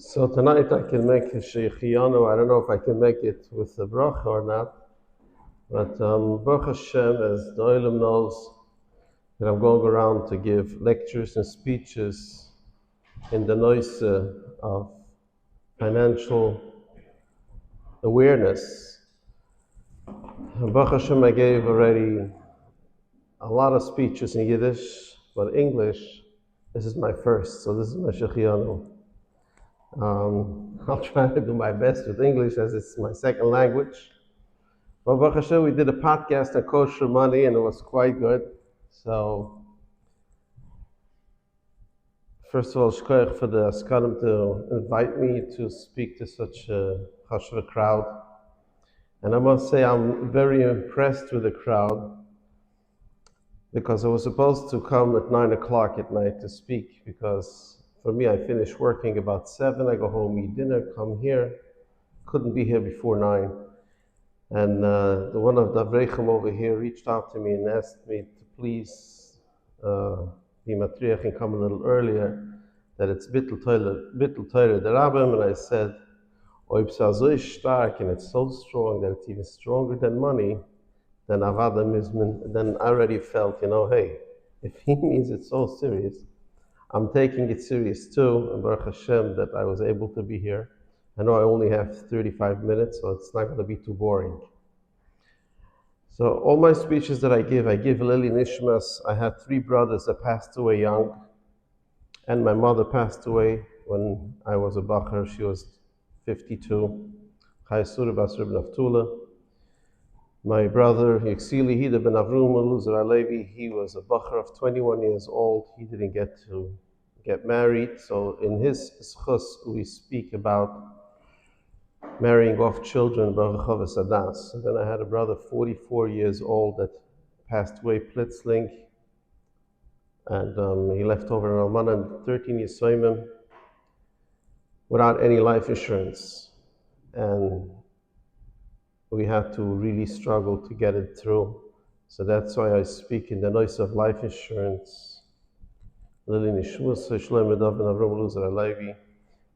So tonight I can make a Sheikhiyanu. I don't know if I can make it with the bracha or not, but Baruch Hashem, as the Olam knows, that I'm going around to give lectures and speeches in the noise of financial awareness. And Baruch Hashem, I gave already a lot of speeches in Yiddish, but English, this is my first, so this is my Sheikhiyanu. I'll try to do my best with English as it's my second language. But Baruch Hashem, we did a podcast on kosher money and it was quite good. So, first of all, shkoyach for the Askanim to invite me to speak to such a chashuv crowd. And I must say I'm very impressed with the crowd because I was supposed to come at 9 o'clock at night to speak because for me, I finish working about 7, I go home, eat dinner, come here. Couldn't be here before 9. And the one of the Avreichim over here reached out to me and asked me to please be matriach and come a little earlier, that it's bittul Torah the Rabbim. And I said, Oib so stark, and it's so strong that it's even stronger than money, then Avada Mizman. Then I already felt, hey, if he means it's so serious, I'm taking it serious too, and Baruch Hashem that I was able to be here. I know I only have 35 minutes, so it's not going to be too boring. So all my speeches that I give Lili Nishmas. I had 3 brothers that passed away young, and my mother passed away when I was a bacher. She was 52. Chai Surah Bas Reb Naftula. My brother, Heichal Yehuda Tzvi, he was a bacher of 21 years old. He didn't get married. So in his simchos, we speak about marrying off children, Baruch Sadas. And then I had a brother, 44 years old, that passed away, Plitzling. And he left over an almana and 13 years without any life insurance. And we had to really struggle to get it through. So that's why I speak in the noise of life insurance. And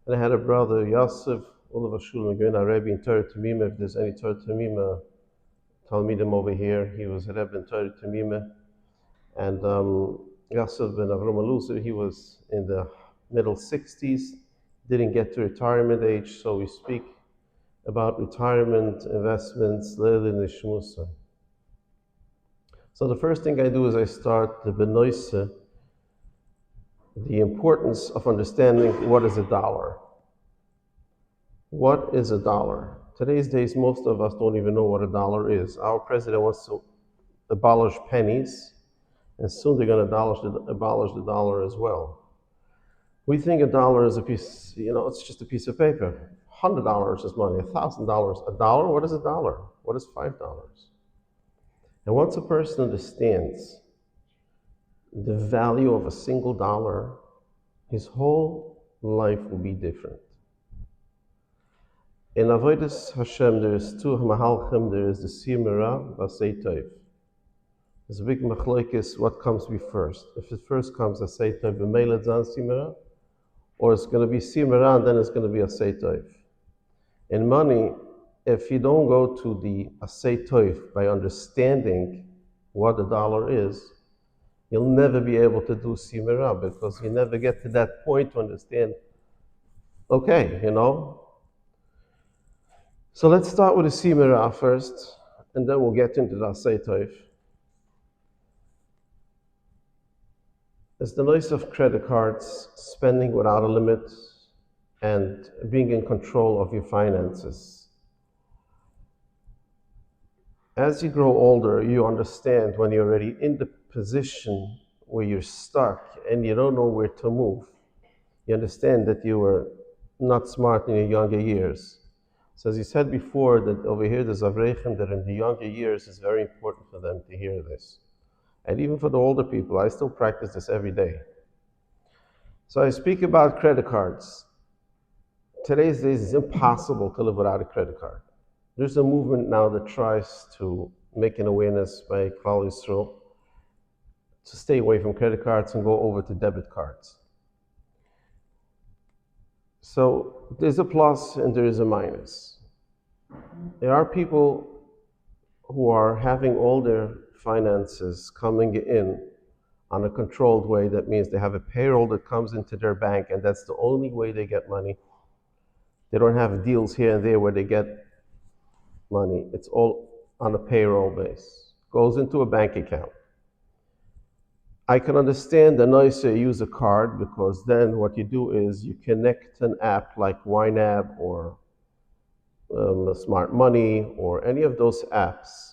I had a brother, Yosef, Olav Ashul Meguna Rebbe in Torah Tamima. If there's any Torah Tamima, Talmidim over here. He was a Rebbe in Torah Tamima. And Yosef ben Avram Aluzer, he was in the middle 60s, didn't get to retirement age, so we speak about retirement, investments, Leil in Ishmusa. So the first thing I do is I start the benoise, the importance of understanding what is a dollar. What is a dollar? Today's days, most of us don't even know what a dollar is. Our president wants to abolish pennies, and soon they're going to abolish the dollar as well. We think a dollar is a piece, it's just a piece of paper. $100 is money, $1,000. A dollar? What is a dollar? What is $5? And once a person understands the value of a single dollar, his whole life will be different. In Avodas Hashem, there is 2 mahalchim. There is the simera v'asei tov. There's a big machlokes, what comes first. If it first comes asei tov b'meila zan simera, or it's going to be simera and then it's going to be asei tov. In money, if you don't go to the asei tov by understanding what a dollar is, you'll never be able to do simera because you never get to that point to understand, okay, So let's start with the simera first, and then we'll get into the asei tov. It's the noise of credit cards, spending without a limit, and being in control of your finances. As you grow older, you understand when you're already in the position where you're stuck and you don't know where to move. You understand that you were not smart in your younger years. So as you said before, that over here there's Avreichim that in the younger years it's very important for them to hear this. And even for the older people, I still practice this every day. So I speak about credit cards. Today's days it's impossible to live without a credit card. There's a movement now that tries to make an awareness by Klal Yisrael to stay away from credit cards and go over to debit cards. So there's a plus and there is a minus. There are people who are having all their finances coming in on a controlled way. That means they have a payroll that comes into their bank, and that's the only way they get money. They don't have deals here and there where they get money. It's all on a payroll base. Goes into a bank account. I can understand the nicer you use a card, because then what you do is you connect an app like YNAB or Smart Money or any of those apps,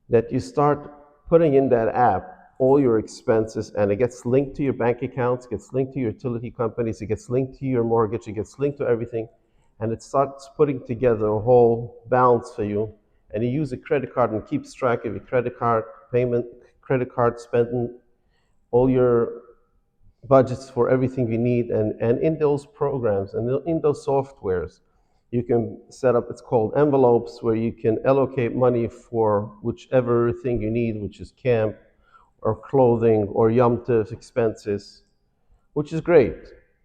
that you start putting in that app all your expenses, and it gets linked to your bank accounts, gets linked to your utility companies, it gets linked to your mortgage, it gets linked to everything, and it starts putting together a whole balance for you. And you use a credit card and keeps track of your credit card payment, credit card spending, all your budgets for everything you need. And in those programs and in those softwares, you can set up, it's called envelopes, where you can allocate money for whichever thing you need, which is camp or clothing or Yom Tov expenses, which is great.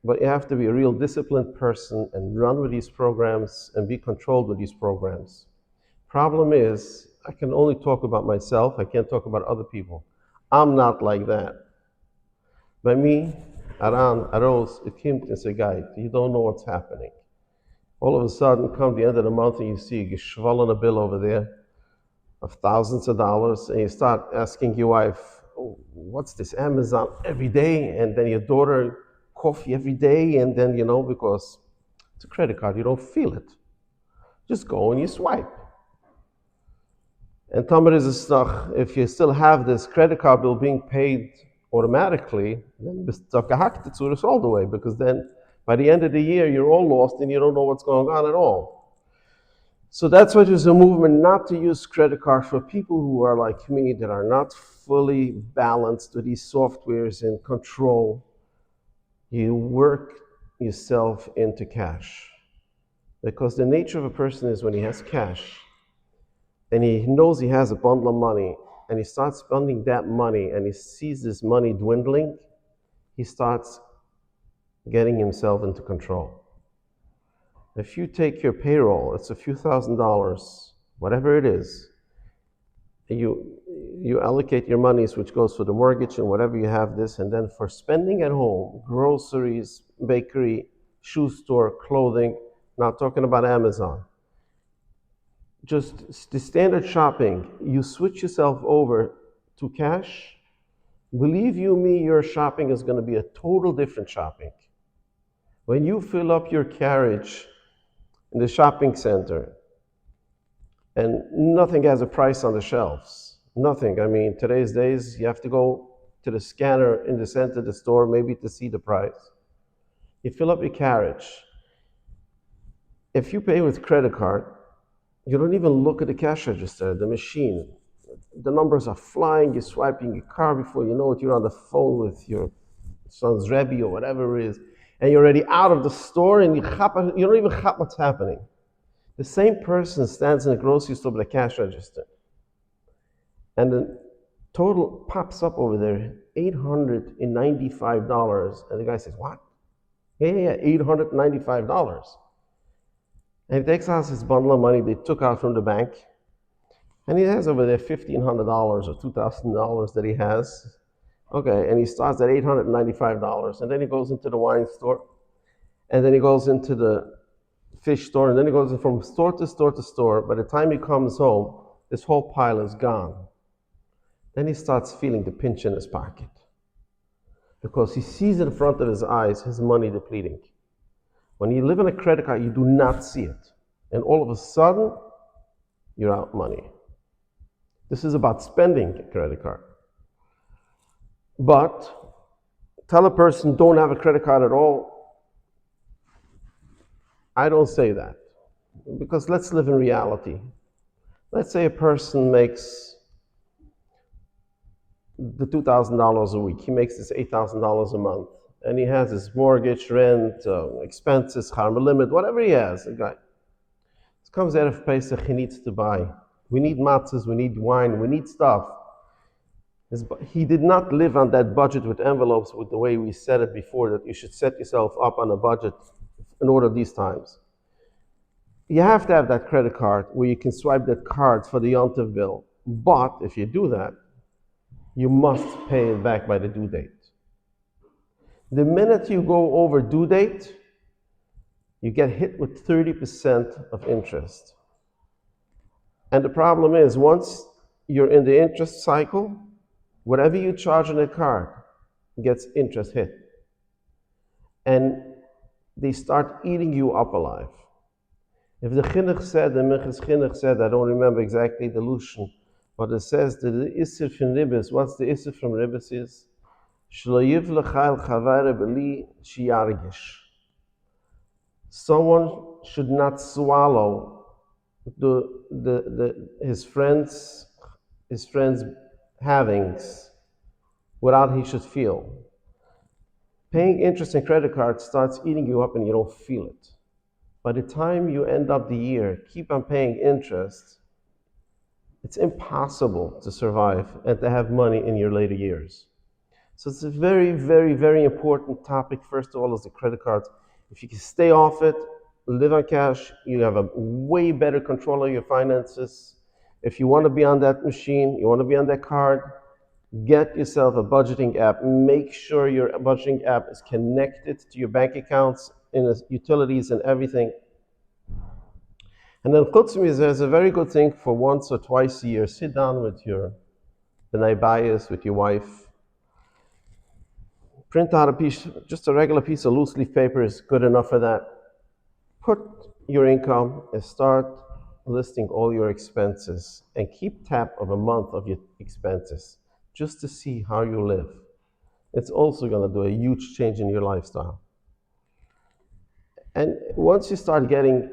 But you have to be a real disciplined person and run with these programs and be controlled with these programs. Problem is, I can only talk about myself. I can't talk about other people. I'm not like that. By me, Aran, Aros, it came to say, guy, you don't know what's happening. All of a sudden, come the end of the month and you see a geschwollen bill over there of thousands of dollars, and you start asking your wife, oh, what's this Amazon every day? And then your daughter, coffee every day, and then, because it's a credit card, you don't feel it. Just go and you swipe. And Tamar is a stuff, if you still have this credit card bill being paid automatically, then it's all the way, because then by the end of the year, you're all lost and you don't know what's going on at all. So that's why there's a movement not to use credit cards for people who are like me, that are not fully balanced with these softwares and control. You work yourself into cash, because the nature of a person is, when he has cash and he knows he has a bundle of money and he starts spending that money and he sees this money dwindling, he starts getting himself into control. If you take your payroll, it's a few $1,000s, whatever it is, you allocate your monies, which goes for the mortgage and whatever you have this, and then for spending at home, groceries, bakery, shoe store, clothing, not talking about Amazon. Just the standard shopping, you switch yourself over to cash. Believe you me, your shopping is going to be a total different shopping. When you fill up your carriage in the shopping center and nothing has a price on the shelves, nothing. I mean, today's days, you have to go to the scanner in the center of the store maybe to see the price. You fill up your carriage. If you pay with credit card, you don't even look at the cash register, the machine. The numbers are flying, you're swiping your card before you know it, you're on the phone with your son's Rebbe or whatever it is, and you're already out of the store and you don't even chap what's happening. The same person stands in a grocery store with a cash register, and the total pops up over there, $895, and the guy says, what? Yeah, $895. And he takes out his bundle of money they took out from the bank, and he has over there $1,500 or $2,000 that he has. Okay, and he starts at $895, and then he goes into the wine store, and then he goes into the fish store, and then he goes from store to store to store. By the time he comes home, this whole pile is gone. Then he starts feeling the pinch in his pocket, because he sees in front of his eyes his money depleting. When you live on a credit card, you do not see it. And all of a sudden, you're out money. This is about spending a credit card. But tell a person, don't have a credit card at all. I don't say that, because let's live in reality. Let's say a person makes the $2,000 a week. He makes this $8,000 a month. And he has his mortgage, rent, expenses, harm limit, whatever he has. The guy. It comes out of Pesach, he needs to buy. We need matzahs, we need wine, we need stuff. He did not live on that budget with envelopes with the way we said it before, that you should set yourself up on a budget in order of these times. You have to have that credit card where you can swipe that card for the Yontif bill. But if you do that, you must pay it back by the due date. The minute you go over due date, you get hit with 30% of interest. And the problem is, once you're in the interest cycle, whatever you charge on a card gets interest hit. And they start eating you up alive. If the chinuch said, the Minchas Chinuch said, I don't remember exactly the Lushan, but it says that the Isser from Ribbis, what's the Isser from Ribbis is? Someone should not swallow his friends' havings without he should feel. Paying interest in credit cards starts eating you up and you don't feel it. By the time you end up the year, keep on paying interest, it's impossible to survive and to have money in your later years. So it's a very, very, very important topic. First of all, is the credit cards. If you can stay off it, live on cash, you have a way better control of your finances. If you want to be on that machine, you want to be on that card, get yourself a budgeting app. Make sure your budgeting app is connected to your bank accounts, in the utilities and everything. And then chutz miz, there's a very good thing for once or twice a year. Sit down with your b'nai bayis, with your wife. Print out a piece, just a regular piece of loose leaf paper is good enough for that. Put your income and start listing all your expenses and keep tab of a month of your expenses just to see how you live. It's also going to do a huge change in your lifestyle. And once you start getting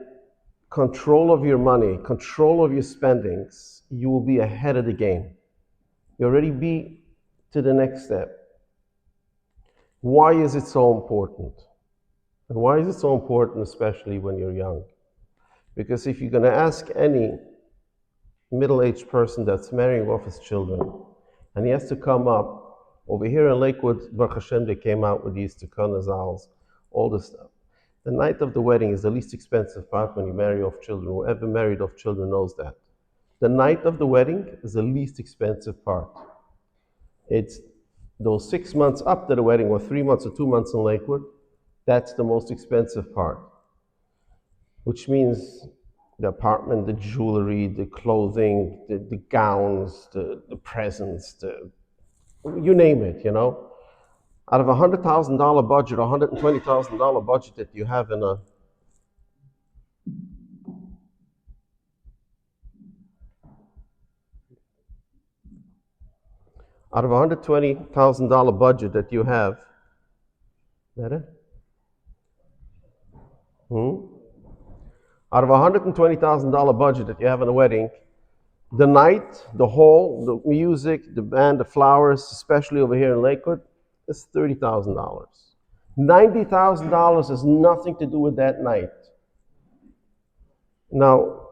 control of your money, control of your spendings, you will be ahead of the game. You already be to the next step. Why is it so important? And why is it so important, especially when you're young? Because if you're going to ask any middle-aged person that's marrying off his children, and he has to come up, over here in Lakewood, Baruch Hashem, they came out with these tukanazals, all this stuff. The night of the wedding is the least expensive part when you marry off children. Whoever married off children knows that. The night of the wedding is the least expensive part. It's those 6 months up to the wedding, or 3 months or 2 months in Lakewood, that's the most expensive part. Which means the apartment, the jewelry, the clothing, the gowns, the presents, you name it, you know. Out of a $100,000 budget or $120,000 budget that you have in a out of a $120,000 budget that you have, is that it? Out of a $120,000 budget that you have in a wedding, the night, the hall, the music, the band, the flowers, especially over here in Lakewood, is $30,000. $90,000 has nothing to do with that night. Now,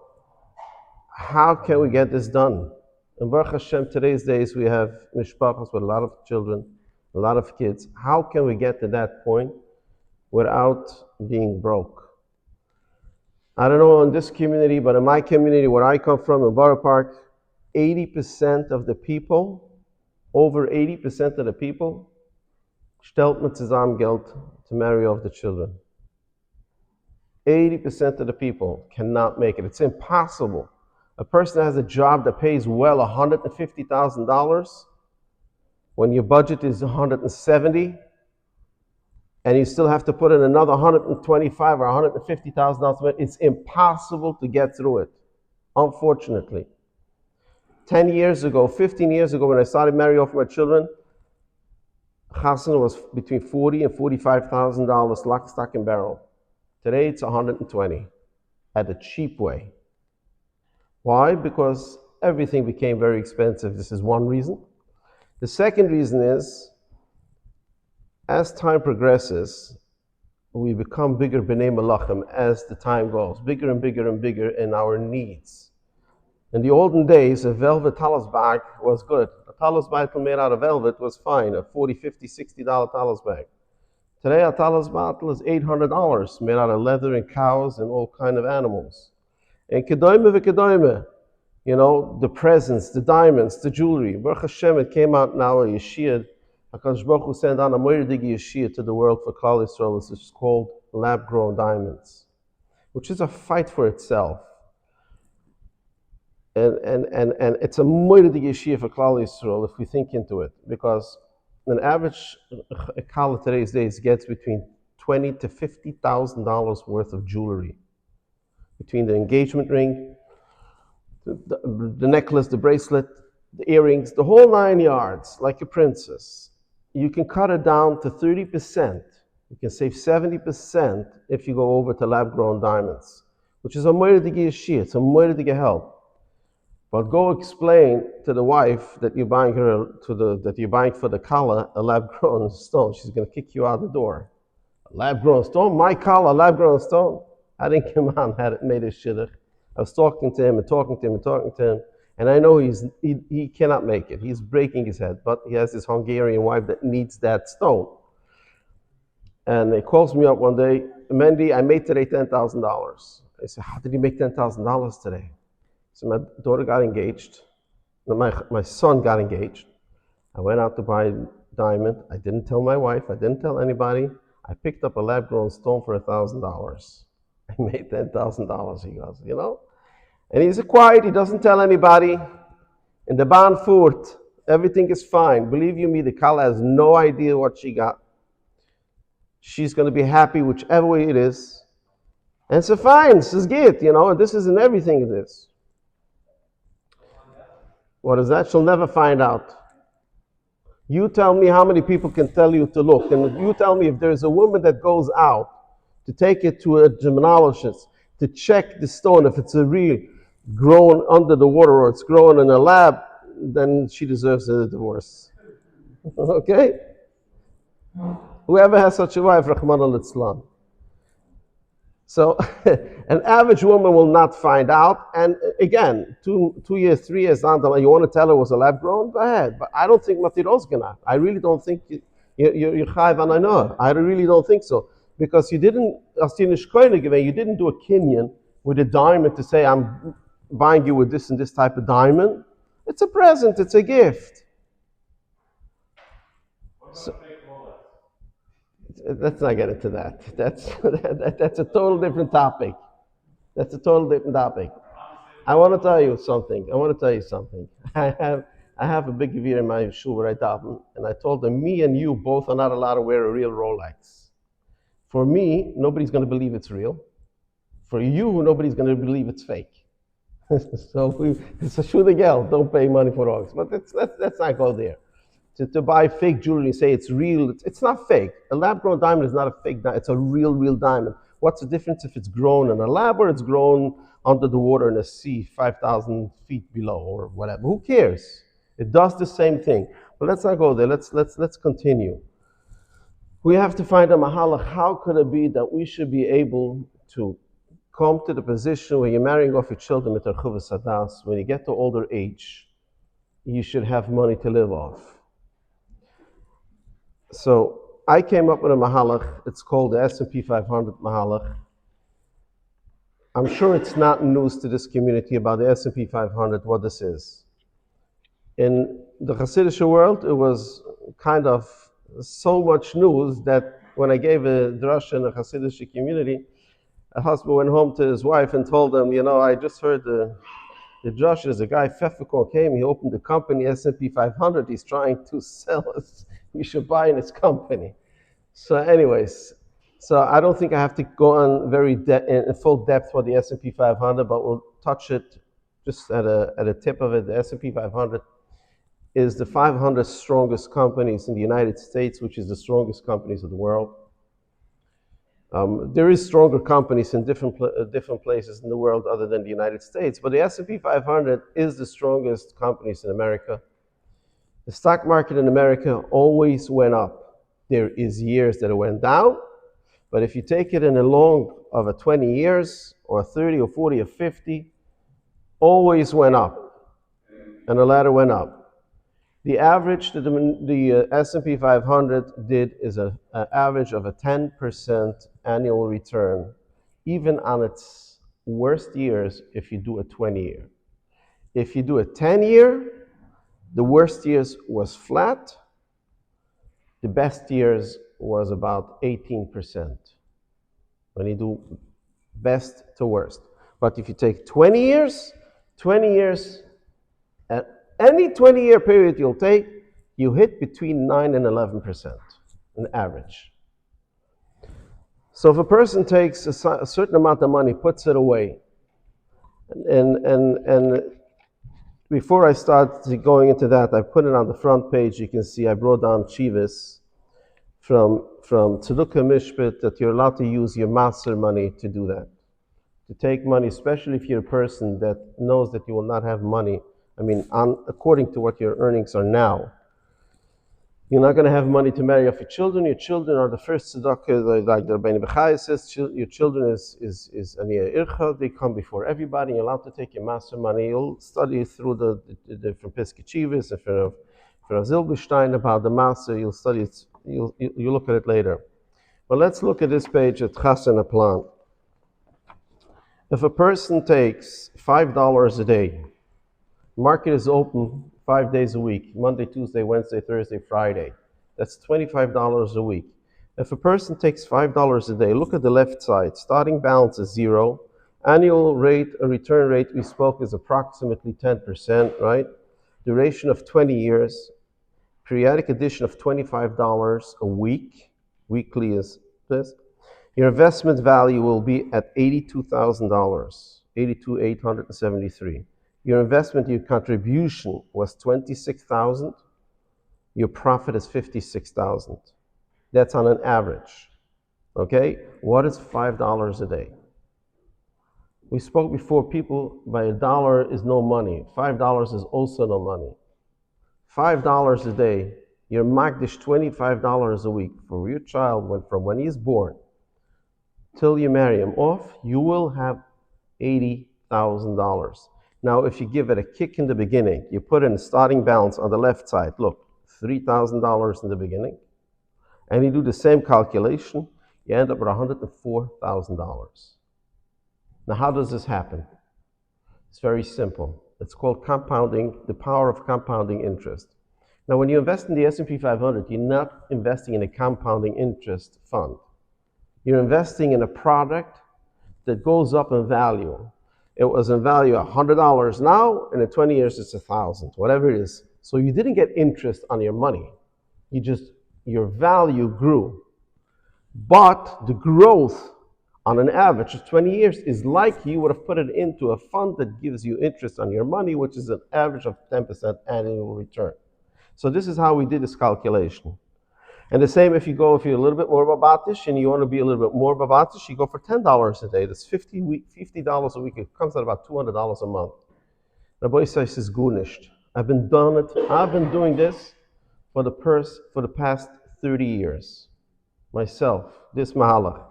how can we get this done? In Baruch Hashem, today's days, we have mishpachos with a lot of children, a lot of kids. How can we get to that point without being broke? I don't know in this community, but in my community where I come from, in Borough Park, 80% of the people, over 80% of the people, stellt mit zusammen Geld to marry off the children. 80% of the people cannot make it. It's impossible. A person has a job that pays well $150,000 when your budget is $170,000, and you still have to put in another $125,000 or $150,000. It's impossible to get through it, unfortunately. 10 years ago, 15 years ago, when I started marrying off my children, chasana was between $40,000 and $45,000, lock, stock, and barrel. Today, it's $120,000 at a cheap way. Why? Because everything became very expensive. This is one reason. The second reason is, as time progresses, we become bigger b'nei malachim as the time goes, bigger and bigger and bigger in our needs. In the olden days, a velvet talis bag was good. A talis bag made out of velvet was fine, a $40, $50, $60 talis bag. Today, a talis bottle is $800, made out of leather and cows and all kind of animals. And kedoime v'kedoime, the presents, the diamonds, the jewelry. Baruch Hashem, it came out now, a yeshia. HaKadosh Baruch Hu sent on a moirdig yeshia to the world for Klal Yisrael, which is called lab-grown diamonds, which is a fight for itself. And it's a moirdig yeshia for Klal Yisrael if we think into it, because an average kala today's days gets between $20,000 to $50,000 worth of jewelry, between the engagement ring, the necklace, the bracelet, the earrings, the whole 9 yards, like a princess. You can cut it down to 30%. You can save 70% if you go over to lab-grown diamonds, which is a moirdig yeshia. It's a moirdig help. But go explain to the wife that you're buying for the kala a lab-grown stone. She's going to kick you out the door. A lab-grown stone? My kala, a lab-grown stone? I didn't come on, made a shidduch. I was talking to him, and I know he cannot make it. He's breaking his head, but he has this Hungarian wife that needs that stone. And he calls me up one day, Mendy, I made today $10,000. I said, how did you make $10,000 today? So my daughter got engaged. My son got engaged. I went out to buy a diamond. I didn't tell my wife. I didn't tell anybody. I picked up a lab-grown stone for $1,000. I made $10,000, he goes, And he's quiet. He doesn't tell anybody. In the Bahnfurt, everything is fine. Believe you me, the Kala has no idea what she got. She's going to be happy whichever way it is. And so fine, this is good, this isn't everything it is. What is that? She'll never find out. You tell me how many people can tell you to look, and you tell me if there's a woman that goes out to take it to a gemologist to check the stone, if it's a real grown under the water or it's grown in a lab, then she deserves a divorce. Okay? Whoever has such a wife, Rahman al-Islam. So an average woman will not find out. And again, 2 years, 3 years down the line, you want to tell her it was a lab grown? Go ahead. But I don't think Matiros gonna. I really don't think you're chayv and I know. I really don't think so. Because you didn't do a kinyan with a diamond to say, I'm buying you with this and this type of diamond. It's a present. It's a gift. So, let's not get into that. That's a total different topic. I want to tell you something. I have a big gear in my shul where I daven, and I told them, me and you both are not allowed to wear a real Rolex. For me, nobody's going to believe it's real. For you, nobody's going to believe it's fake. So it's a shudagel. Don't pay money for Rolex. But let's not go there. To buy fake jewelry and say it's real, it's not fake. A lab-grown diamond is not a fake diamond. It's a real diamond. What's the difference if it's grown in a lab or it's grown under the water in a sea 5,000 feet below or whatever? Who cares? It does the same thing. But let's not go there. Let's continue. We have to find a mahalach. How could it be that we should be able to come to the position where you're marrying off your children with Archuvas Hadas? When you get to older age, you should have money to live off. So I came up with a mahalach. It's called the S&P 500 mahalach. I'm sure it's not news to this community about the S&P 500, what this is. In the Hasidic world, it was kind of so much news that when I gave a drasha in the Hasidic community, a husband went home to his wife and told them, I just heard the drasha, there's a guy, Feferkorn came, he opened the company, S&P 500, he's trying to sell us. We should buy in his company. So anyways, I don't think I have to go on in full depth for the S&P 500, but we'll touch it just at a tip of it. The S&P 500 is the 500 strongest companies in the United States, which is the strongest companies of the world. There is stronger companies in different places in the world other than the United States, but the S&P 500 is the strongest companies in America. The stock market in America always went up. There is years that it went down, but if you take it in a long of a 20 years or 30 or 40 or 50, always went up, and the ladder went up. The average that the S&P 500 did is an average of a 10% annual return, even on its worst years if you do a 20-year. If you do a 10-year, the worst years was flat. The best years was about 18% when you do best to worst. But if you take 20 years, at any 20-year period you'll take, you hit between 9 and 11% on average. So if a person takes a certain amount of money, puts it away, and before I start going into that, I put it on the front page. You can see I brought down chivas from Tzedukah Mishpet that you're allowed to use your maser money to do that. To take money, especially if you're a person that knows that you will not have money. I mean, according to what your earnings are now, you're not going to have money to marry off your children. Your children are the first tzedakah, like the Rebbeinu Bechaya says. Your children is aniyah ircha. They come before everybody. You're allowed to take your master money. You'll study through the different Pesach Chivas and for Zilberstein about the master. You'll study it. You look at it later. But let's look at this page at Chasen Aplan. If a person takes $5 a day, market is open 5 days a week, Monday, Tuesday, Wednesday, Thursday, Friday. That's $25 a week. If a person takes $5 a day, look at the left side. Starting balance is 0. Annual rate, a return rate we spoke is approximately 10%, right? Duration of 20 years. Periodic addition of $25 a week. Weekly is this. Your investment value will be at $82,000, $82,873. Your investment, your contribution was $26,000. Your profit is $56,000. That's on an average. Okay? What is $5 a day? We spoke before, people, by $1 is no money. $5 is also no money. $5 a day, your magdish $25 a week for your child from when he's born till you marry him off, you will have $80,000. Now, if you give it a kick in the beginning, you put in a starting balance on the left side, look, $3,000 in the beginning, and you do the same calculation, you end up with $104,000. Now, how does this happen? It's very simple. It's called compounding, the power of compounding interest. Now, when you invest in the S&P 500, you're not investing in a compounding interest fund. You're investing in a product that goes up in value. It was in value $100 now, and in 20 years it's $1,000, whatever it is. So you didn't get interest on your money. Your value grew. But the growth on an average of 20 years is like you would have put it into a fund that gives you interest on your money, which is an average of 10% annual return. So this is how we did this calculation. And the same if you're a little bit more babatish and you want to be a little bit more babatish, you go for $10 a day. That's $50 a week. It comes out about $200 a month. Rabbi Yisrael says, "Gunisht. I've been doing this for the past 30 years. Myself, this mahalach.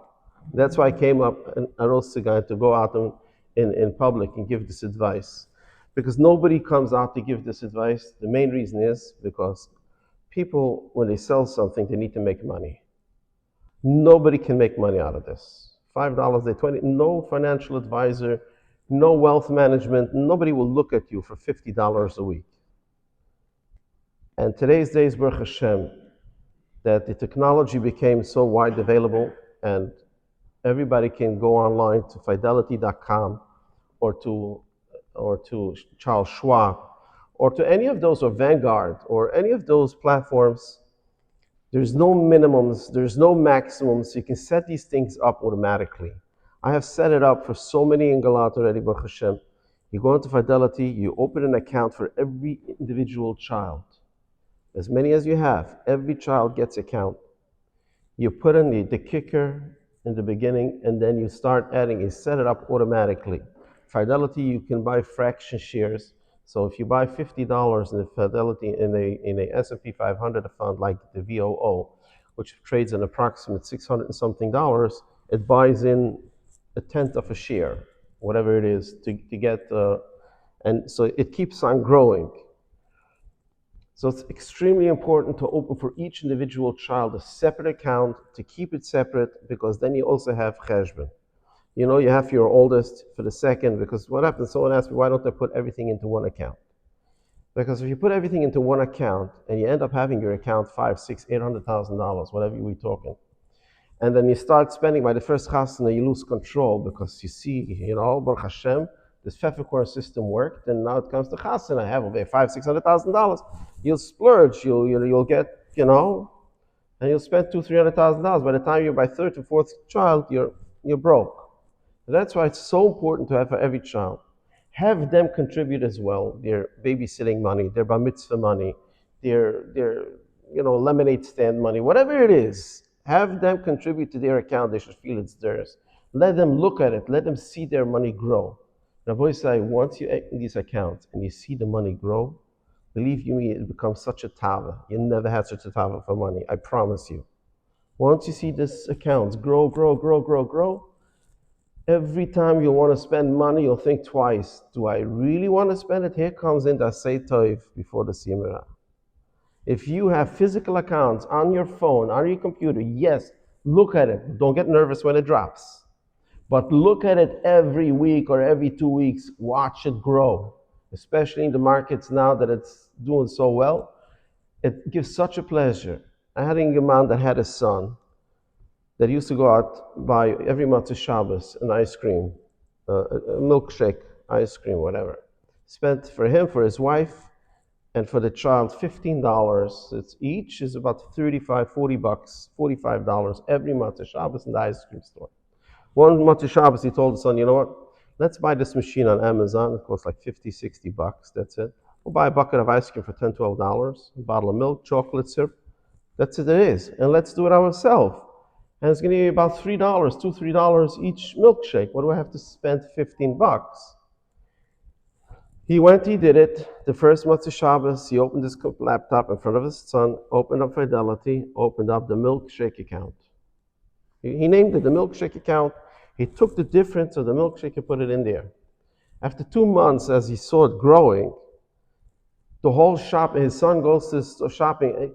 That's why I came up and arose to go out in public and give this advice. Because nobody comes out to give this advice. The main reason is because people, when they sell something, they need to make money. Nobody can make money out of this. $5 a day, 20, no financial advisor, no wealth management, nobody will look at you for $50 a week. And today's days, Baruch Hashem, that the technology became so wide available and everybody can go online to fidelity.com or to Charles Schwab or to any of those, or Vanguard, or any of those platforms. There's no minimums, there's no maximums. You can set these things up automatically. I have set it up for so many in Galat already, Baruch Hashem. You go into Fidelity, you open an account for every individual child. As many as you have, every child gets an account. You put in the kicker in the beginning, and then you start adding, you set it up automatically. Fidelity, you can buy fraction shares. So if you buy $50 in the Fidelity in a S&P 500 fund like the VOO, which trades an approximate 600 and something dollars, it buys in a tenth of a share, whatever it is, to get And so it keeps on growing. So it's extremely important to open for each individual child a separate account, to keep it separate, because then you also have cheshbon. You know, you have for your oldest, for the second, because what happens, someone asks me, why don't I put everything into one account? Because if you put everything into one account and you end up having your account $500,000, $600,000, $800,000, whatever we're talking, and then you start spending by the first chasana, you lose control because you see, you know, Baruch Hashem, this Feferkorn system worked, and now it comes to chasana. I have over $500,000, $600,000. You'll splurge, you'll get, you know, and you'll spend $200,000, $300,000. By the time you're by third or fourth child, you're broke. And that's why it's so important to have for every child. Have them contribute as well, their babysitting money, their bar mitzvah money, their lemonade stand money, whatever it is. Have them contribute to their account. They should feel it's theirs. Let them look at it. Let them see their money grow. Rabbi say, once you open these accounts and you see the money grow, believe you me, it becomes such a tava. You never had such a tava for money. I promise you. Once you see this accounts grow, every time you want to spend money, you'll think twice. Do I really want to spend it? Here comes in the Asay Toiv before the Simra. If you have physical accounts on your phone, on your computer, yes, look at it. Don't get nervous when it drops. But look at it every week or every 2 weeks. Watch it grow, especially in the markets now that it's doing so well. It gives such a pleasure. I had a man that had a son that used to go out, buy every month of Shabbos an ice cream, a milkshake, ice cream, whatever. Spent for him, for his wife, and for the child, $15. It's each is about $35, $40, $45 every month of Shabbos in the ice cream store. One month of Shabbos, he told the son, you know what? Let's buy this machine on Amazon. It costs like $50, $60. That's it. We'll buy a bucket of ice cream for $10, $12, a bottle of milk, chocolate syrup. That's it is. And let's do it ourselves. And it's going to be about $3, $2, $3 each milkshake. What do I have to spend $15? He went, he did it. The first month of Shabbos, he opened his laptop in front of his son, opened up Fidelity, opened up the milkshake account. He named it the milkshake account. He took the difference of the milkshake and put it in there. After 2 months, as he saw it growing, the whole shop, his son goes to shopping.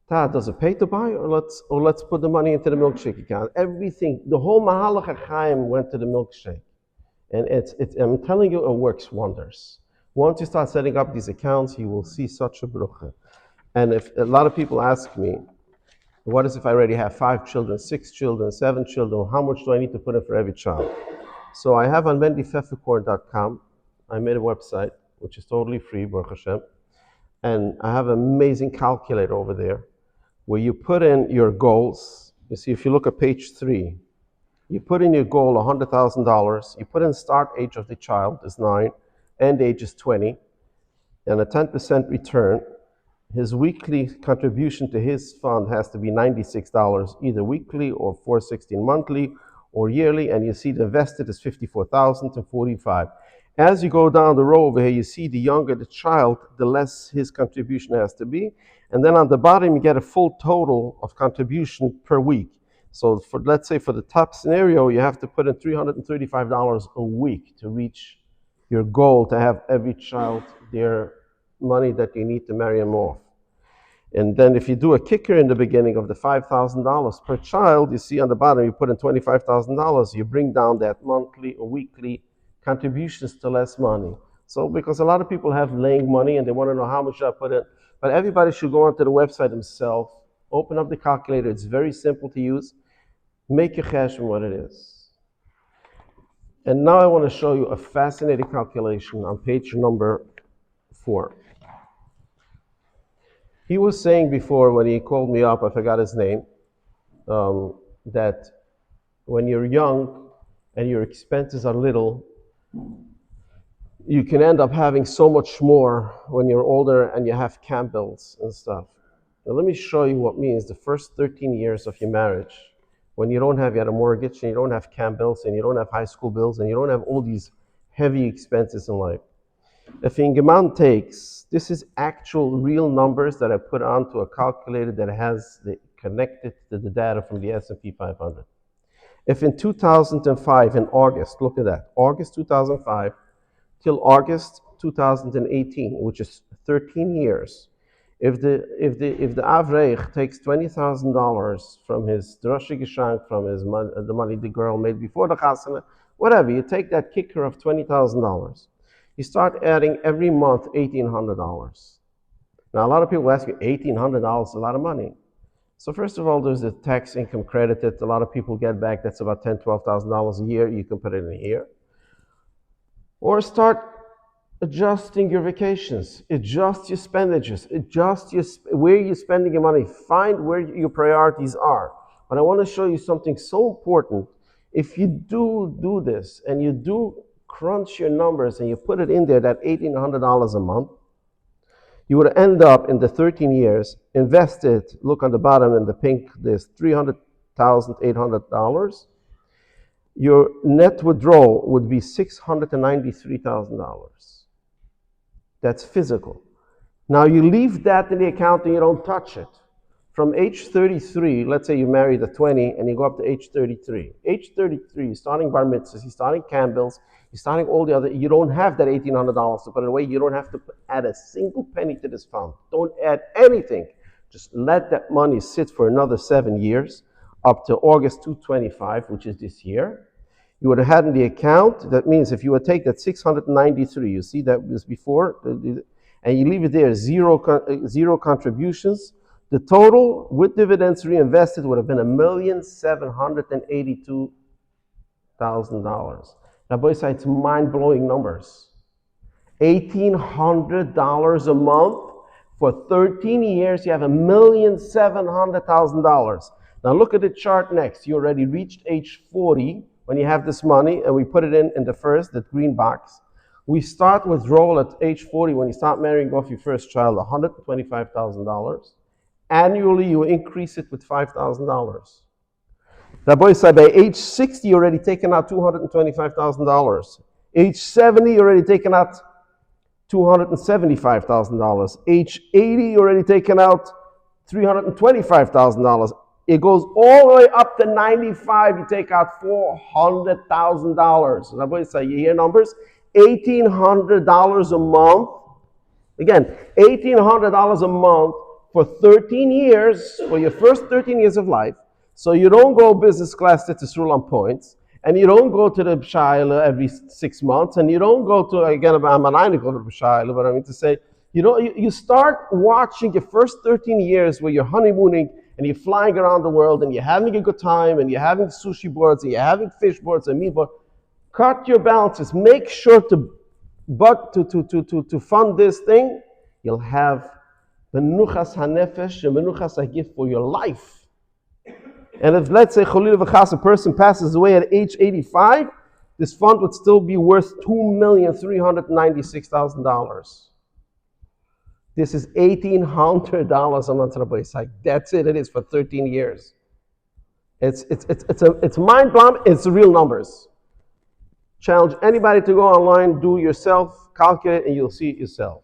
Dad, does it pay to buy, or let's put the money into the milkshake account? Everything, the whole Mahalach HaChaim went to the milkshake. And I'm telling you, it works wonders. Once you start setting up these accounts, you will see such a brucha. And if a lot of people ask me, what is if I already have 5 children, 6 children, 7 children? How much do I need to put in for every child? So I have on mendyfeferkorn.com, I made a website, which is totally free, Baruch Hashem. And I have an amazing calculator over there where you put in your goals. You see, if you look at page 3, you put in your goal $100,000. You put in start age of the child is 9, end age is 20, and a 10% return. His weekly contribution to his fund has to be $96, either weekly or $416 monthly or yearly, and you see the vested is $54,045. As you go down the row over here, you see the younger the child, the less his contribution has to be. And then on the bottom, you get a full total of contribution per week. So let's say for the top scenario, you have to put in $335 a week to reach your goal to have every child their money that you need to marry them off. And then if you do a kicker in the beginning of the $5,000 per child, you see on the bottom, you put in $25,000, you bring down that monthly or weekly contributions to less money. So because a lot of people have laying money and they want to know how much I put in, but everybody should go onto the website themselves, open up the calculator. It's very simple to use. Make your cash from what it is. And now I want to show you a fascinating calculation on page number 4. He was saying before when he called me up, I forgot his name, that when you're young and your expenses are little, you can end up having so much more when you're older and you have camp bills and stuff. Now let me show you what means the first 13 years of your marriage, when you don't have yet a mortgage and you don't have camp bills and you don't have high school bills and you don't have all these heavy expenses in life. If Ingeman takes, this is actual real numbers that I put onto a calculator that has connected to the data from the S&P 500. If in 2005, in August, look at that, August 2005, till August 2018, which is 13 years. If the Avrech takes $20,000 from his droshe geshank, from his the money the girl made before the chasana, whatever, you take that kicker of $20,000. You start adding every month $1,800. Now, a lot of people ask me, $1,800 is a lot of money. So first of all, there's the tax income credit that a lot of people get back. That's about $10,000, $12,000 a year. You can put it in here. Or start adjusting your vacations, adjust your expenditures, adjust where you're spending your money, find where your priorities are. But I want to show you something so important. If you do this and you do crunch your numbers and you put it in there, that $1,800 a month, you would end up in the 13 years invested, look on the bottom in the pink, there's $300,800. Your net withdrawal would be $693,000. That's physical. Now you leave that in the account and you don't touch it. From age 33, let's say you married at 20 and you go up to age 33. Age 33, you're starting bar mitzvahs, you're starting candles, you're starting all the other, you don't have that $1,800 to put it away. You don't have to add a single penny to this fund. Don't add anything. Just let that money sit for another 7 years, up to August 2025, which is this year. You would have had in the account, that means if you would take that 693, you see that was before, and you leave it there, zero contributions, the total with dividends reinvested would have been $1,782,000. Now, boys, it's mind-blowing numbers. $1,800 a month for 13 years, you have $1,700,000. Now look at the chart next. You already reached age 40 when you have this money, and we put it in the first, that green box. We start withdrawal at age 40 when you start marrying off your first child, $125,000. Annually, you increase it with $5,000. Now, boys, by age 60, you're already taken out $225,000. Age 70, you're already taken out $275,000. Age 80, you're already taken out $325,000. It goes all the way up to 95, you take out $400,000. Now, boys, you hear numbers? $1,800 a month. Again, $1,800 a month for 13 years, for your first 13 years of life. So you don't go business class to Sulam points, and you don't go to the B'Shaila every 6 months, and you don't go to, again, I'm an go to the B'Shaila, but I mean to say, you start watching your first 13 years where you're honeymooning, and you're flying around the world, and you're having a good time, and you're having sushi boards, and you're having fish boards and meat boards. Cut your balances. Make sure to fund this thing. You'll have menuchas hanefesh and menuchas hagif for your life. And if, let's say, Cholil v'chas, a person passes away at age 85, this fund would still be worth $2,396,000. This is $1,800 a month. It's like, that's it. It is for 13 years. It's mind-blowing. It's real numbers. Challenge anybody to go online, do yourself, calculate, and you'll see it yourself.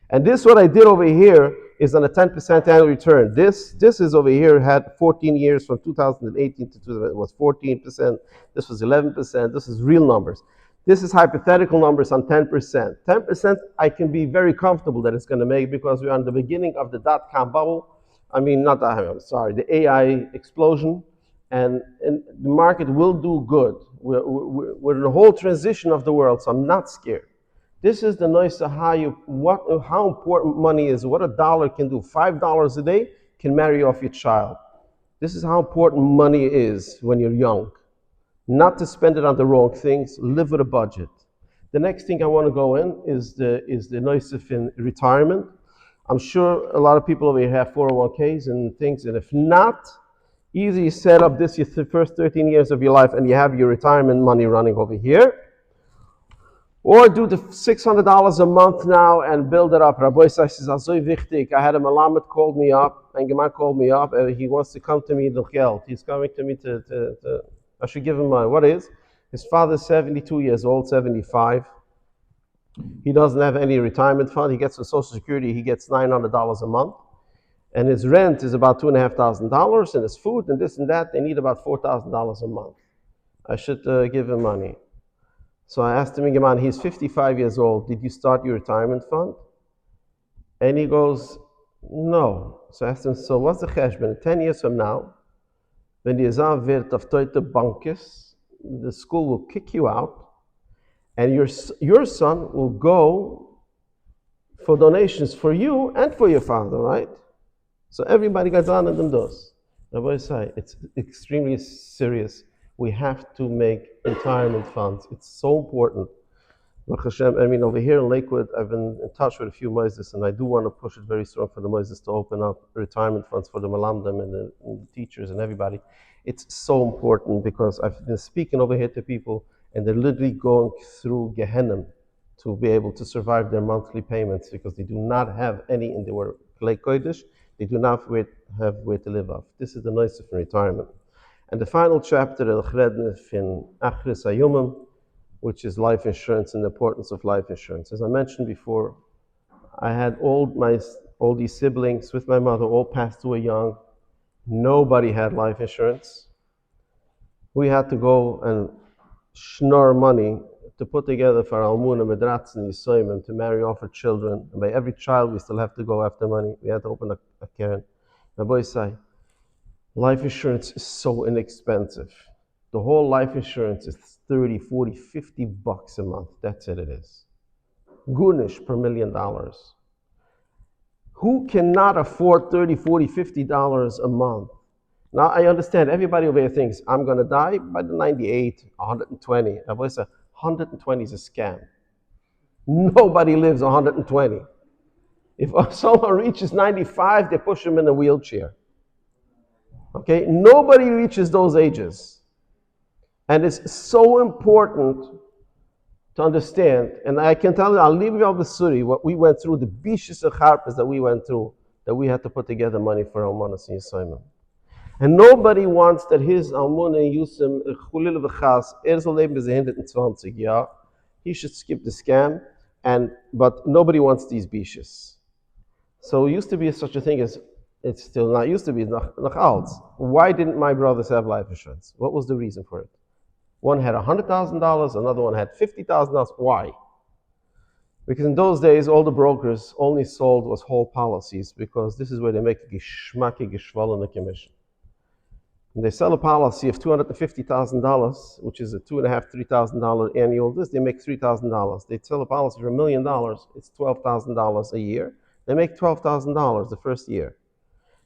And this, what I did over here, is on a 10% annual return. This is over here, had 14 years from 2018 to 2000. It was 14%. This was 11%. This is real numbers. This is hypothetical numbers on 10%. 10% I can be very comfortable that it's going to make, because we're on the beginning of the dot-com bubble. The AI explosion. And the market will do good. We're in a whole transition of the world, so I'm not scared. This is the noise of how important money is, what a dollar can do. $5 a day can marry off your child. This is how important money is when you're young. Not to spend it on the wrong things, live with a budget. The next thing I want to go in is the noise of in retirement. I'm sure a lot of people over here have 401ks and things, and if not, either you set up this your first 13 years of your life and you have your retirement money running over here, or do the $600 a month now and build it up. Rabbi says, "Azoy wichtig." I had a Malamed called me up, and Geman called me up, and he wants to come to me with geld. He's coming to me to I should give him money. What is? His father's 72 years old, 75. He doesn't have any retirement fund. He gets the Social Security. He gets $900 a month. And his rent is about $2,500, and his food and this and that, they need about $4,000 a month. I should give him money. So I asked him, Ingeman, he's 55 years old. Did you start your retirement fund? And he goes, no. So I asked him, so what's the cheshbon? 10 years from now, when the exam wird auf teute bankes, the school will kick you out, and your son will go for donations for you and for your father, right? So everybody gets on and does. Rabbi say it's extremely serious. We have to make retirement funds. It's so important. Baruch Hashem, I mean, over here in Lakewood, I've been in touch with a few Moses, and I do want to push it very strong for the Moses to open up retirement funds for the Malamdim and the teachers and everybody. It's so important because I've been speaking over here to people, and they're literally going through Gehenna to be able to survive their monthly payments because they do not have any in their Lake Kodesh. They do not have where to live off. This is the nice of retirement. And the final chapter, El Chrednef in Achris Hayomim, which is life insurance and the importance of life insurance. As I mentioned before, I had all these siblings with my mother, all passed away young. Nobody had life insurance. We had to go and schnorr money to put together for Almuna, Medratz, and Yisoyim to marry off our children. And by every child, we still have to go after money. We had to open a Karen. My boys say, life insurance is so inexpensive. The whole life insurance is 30, 40, 50 bucks a month. That's it is. Gunish per $1 million. Who cannot afford 30, 40, $50 a month? Now I understand everybody over here thinks I'm going to die by the 98, 120. I've always said 120 is a scam. Nobody lives 120. If someone reaches 95, they push him in a wheelchair. Okay? Nobody reaches those ages. And it's so important to understand, and I can tell you, I'll leave you out the Suri, what we went through, the bishis and charpas that we went through, that we had to put together money for Almanas and Yisoyim. And nobody wants that his Almuna Yusim, Chulil v'chas, Leben is 120, yeah? He should skip the scam, but nobody wants these bishis. So it used to be such a thing as, it's still not used to be, nachals. Why didn't my brothers have life insurance? What was the reason for it? One had $100,000, another one had $50,000. Why? Because in those days, all the brokers only sold was whole policies because this is where they make a geschmacky geschwollene commission. When they sell a policy of $250,000, which is a $2,500, $3,000 annual, they make $3,000. They sell a policy for $1 million, it's $12,000 a year. They make $12,000 the first year.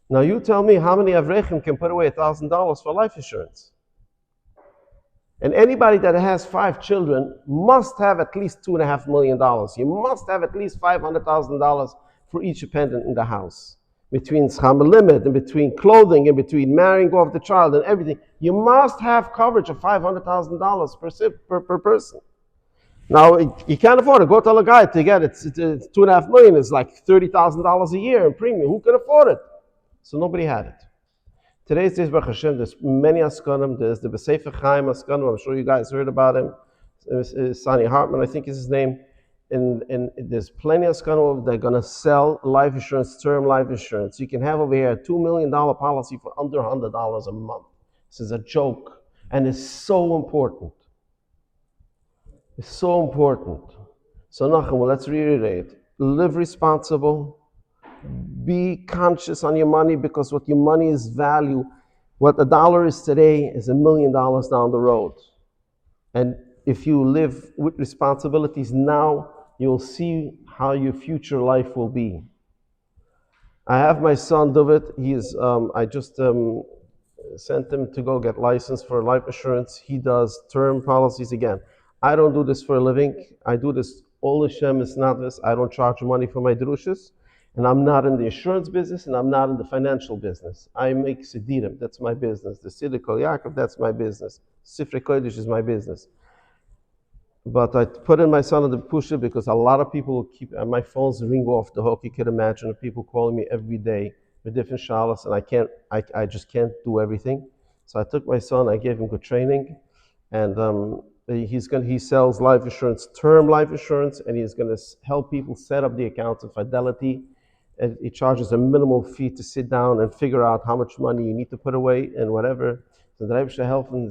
Now you tell me how many Avrechim can put away $1,000 for life insurance? And anybody that has 5 children must have at least $2.5 million. You must have at least $500,000 for each dependent in the house. Between schama limit and between clothing and between marrying off the child and everything, you must have coverage of $500,000 per person. Now, you can't afford it. Go tell a guy to get it. It's $2.5 million. It's like $30,000 a year in premium. Who can afford it? So nobody had it. Today's days, Baruch Hashem, there's many Askanim. There's the B'Sefer Chaim Askanim. I'm sure you guys heard about him. Sonny Hartman, I think is his name. And there's plenty of Askanim. They're going to sell life insurance, term life insurance. You can have over here a $2 million policy for under $100 a month. This is a joke. And it's so important. It's so important. So, Nachum, let's reiterate. Live responsible. Be conscious on your money because what your money is value, what $1 is today is $1 million down the road. And if you live with responsibilities now, you'll see how your future life will be. I have my son David. I just sent him to go get licensed for life insurance. He does term policies again. I don't do this for a living. I do this all Hashem is not this. I don't charge money for my drushas. And I'm not in the insurance business, and I'm not in the financial business. I make Sidirim, that's my business. The Siddur Kol Yaakov, that's my business. Sifrei Kodesh is my business. But I put in my son on the pusher because a lot of people will keep, my phones ring off the hook. You can imagine people calling me every day with different shalas, and I just can't do everything. So I took my son, I gave him good training, and he sells life insurance, term life insurance, and he's going to help people set up the accounts of Fidelity. And he charges a minimal fee to sit down and figure out how much money you need to put away and whatever. So the Rebbe should help him.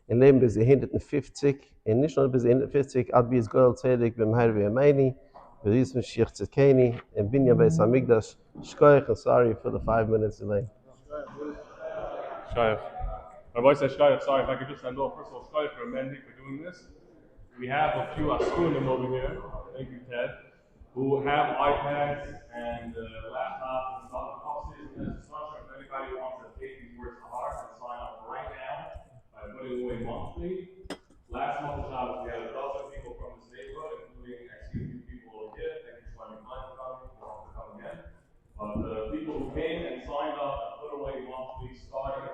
in leben bis 150, in nicht nur bis 150, ad bis gold zedek bim harve meini, bis mit shich tzkeni, in binya beis amigdash. Shkoyach, and sorry for the 5 minutes delay. Shkoyach. Rabbi says Shkoyach, sorry if I could just end off. First of all, Shkoyach for Mendy for doing this. We have a few Askunim over here, thank you Ted, who have iPads and laptops and stuff. Obviously, there's a structure if anybody wants to take these words to heart and sign up right now by putting away monthly. Last month of Shabbos, we had a dozen people from this neighborhood, including actually a few people over here. Thank you for spending time coming. You're welcome to come again. But the people who came and signed up and put away monthly starting